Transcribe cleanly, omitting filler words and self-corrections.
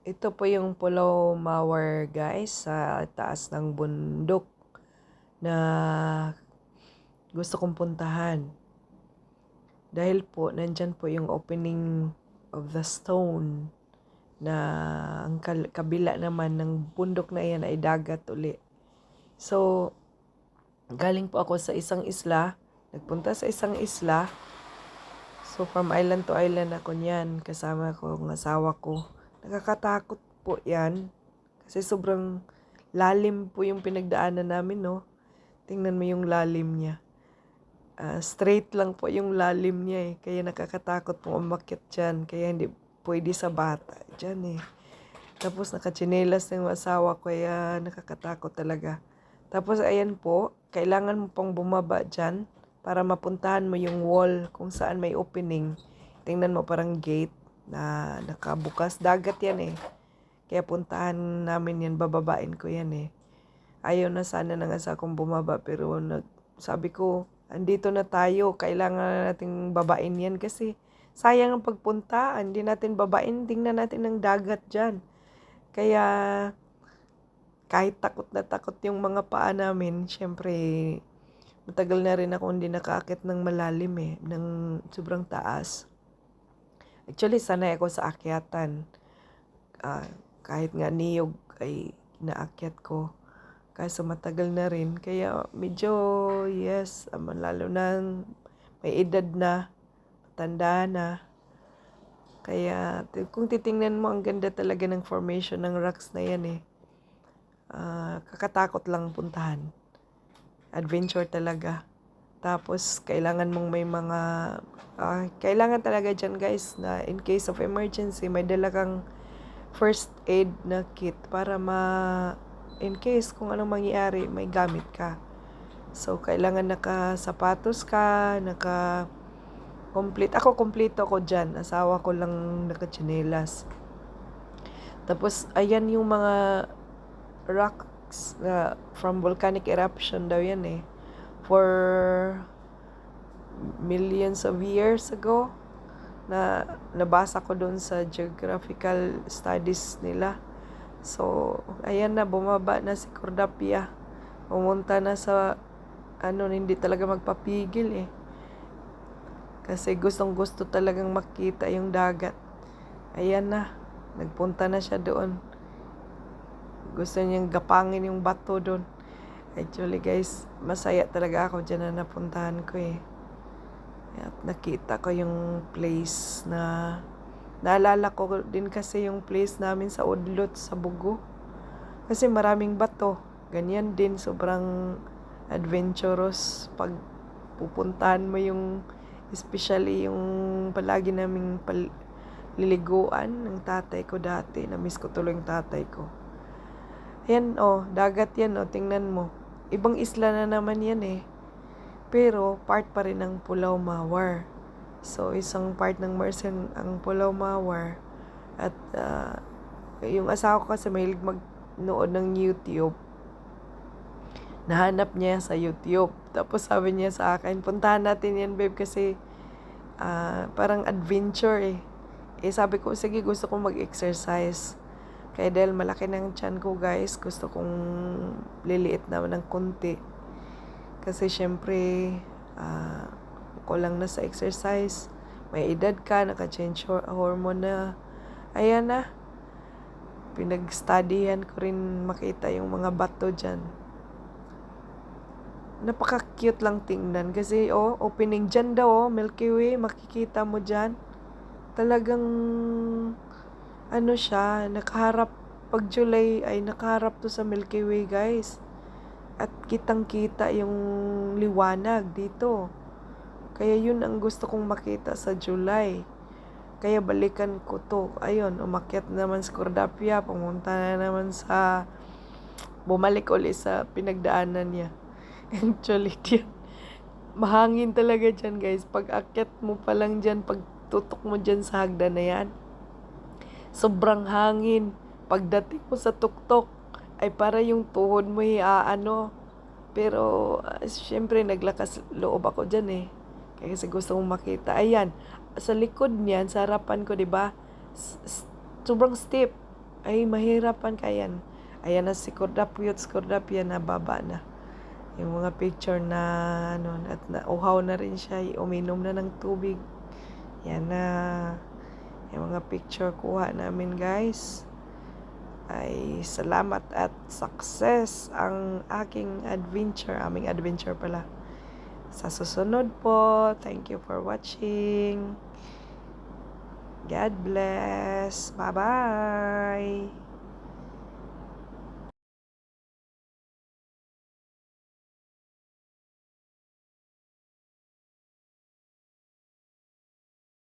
Ito po yung Pulau Mawar guys sa taas ng bundok na gusto kong puntahan. Dahil po nandyan po yung opening of the stone na ang kabila naman ng bundok na yan ay dagat uli. So, galing po ako sa isang isla, nagpunta sa isang isla. So, from island to island ako niyan, kasama ko ang asawa ko. Nakakatakot po yan. Kasi sobrang lalim po yung pinagdaanan namin, no? Tingnan mo yung lalim niya. Straight lang po yung lalim niya eh. Kaya nakakatakot po umakyat dyan. Kaya hindi pwede sa bata dyan eh. Tapos nakatsinelas ng asawa ko, kaya nakakatakot talaga. Tapos ayan po, kailangan mo pang bumaba dyan para mapuntahan mo yung wall kung saan may opening. Tingnan mo parang gate na nakabukas. Dagat yan eh. Kaya puntahan namin yan, bababain ko yan eh. Ayaw na sana ng asa kong bumaba pero sabi ko, andito na tayo, kailangan na nating babain yan kasi sayang ang pagpunta, hindi natin babain, tingnan natin ng dagat dyan. Kaya kahit takot na takot yung mga paa namin, syempre matagal na rin ako hindi nakaakit ng malalim eh, ng sobrang taas. Actually, sanay ako sa akyatan. Kahit nga niyog ay naakyat ko. Kaso matagal na rin. Kaya medyo, yes, lalo na may edad na, matanda na. Kaya kung titingnan mo, ang ganda talaga ng formation ng rocks na yan eh. Kakatakot lang puntahan. Adventure talaga. Tapos, kailangan mong may mga, kailangan talaga dyan guys na in case of emergency, may dala kang first aid na kit para in case kung anong mangyari, may gamit ka. So, kailangan naka-sapatos ka, complete. Ako, kompleto ako dyan. Asawa ko lang naka-tsinelas. Tapos, ayan yung mga rocks na from volcanic eruption daw yan eh. For millions of years ago, na nabasa ko doon sa geographical studies nila. So, ayan na, bumaba na si Cordapia. Pumunta na sa, hindi talaga magpapigil eh. Kasi gustong gusto talagang makita yung dagat. Ayan na, nagpunta na siya doon. Gusto niyang gapangin yung bato doon. Actually guys, masaya talaga ako dyan na napuntahan ko eh. At nakita ko yung place na naalala ko din kasi yung place namin sa Udlot, sa Bugo. Kasi maraming bato. Ganyan din, sobrang adventurous pag pupuntahan mo yung, especially yung palagi naming liliguan ng tatay ko dati. Namiss ko tuloy yung tatay ko. Ayan dagat yan tingnan mo. Ibang isla na naman yan eh. Pero part pa rin ng Pulau Mawar. So, isang part ng Marsen ang Pulau Mawar. At yung asawa ko kasi mahilig magnood ng YouTube. Nahanap niya sa YouTube. Tapos sabi niya sa akin, puntahan natin yan babe kasi parang adventure eh. Sabi ko, sige gusto kong mag-exercise. Kaya dahil malaki ng tiyan ko guys, gusto kong liliit naman ng konti. Kasi syempre, kulang na sa exercise. May edad ka, naka-change hormone na. Ayan na. Pinag-studyan ko rin makita yung mga bato dyan. Napaka-cute lang tingnan. Kasi, opening dyan daw, Milky Way, makikita mo dyan. Talagang, siya, nakaharap, pag July ay nakaharap to sa Milky Way, guys. At kitang-kita yung liwanag dito. Kaya yun ang gusto kong makita sa July. Kaya balikan ko to. Ayun, umakyat naman sa Cordapia. Pumunta na naman bumalik ulit sa pinagdaanan niya. Actually, mahangin talaga dyan guys. Pag akyat mo pa lang dyan, pag tutok mo dyan sa hagdan na yan, sobrang hangin. Pagdating mo sa tuktok, ay para yung tuhod mo Pero, syempre, naglakas loob ako dyan eh. Kasi gusto kong makita. Ayan, sa likod niyan, sa harapan ko, diba? Sobrang steep. Ay, mahirapan kayan. Ayan na si Kordapyot na baba na. Yung mga picture na, ano, at nauhaw na rin siya, uminom na ng tubig. Yan na. Yung mga picture kuha namin, guys. Ay, salamat at success ang aming adventure pala. Sa susunod po, thank you for watching. God bless. Bye-bye.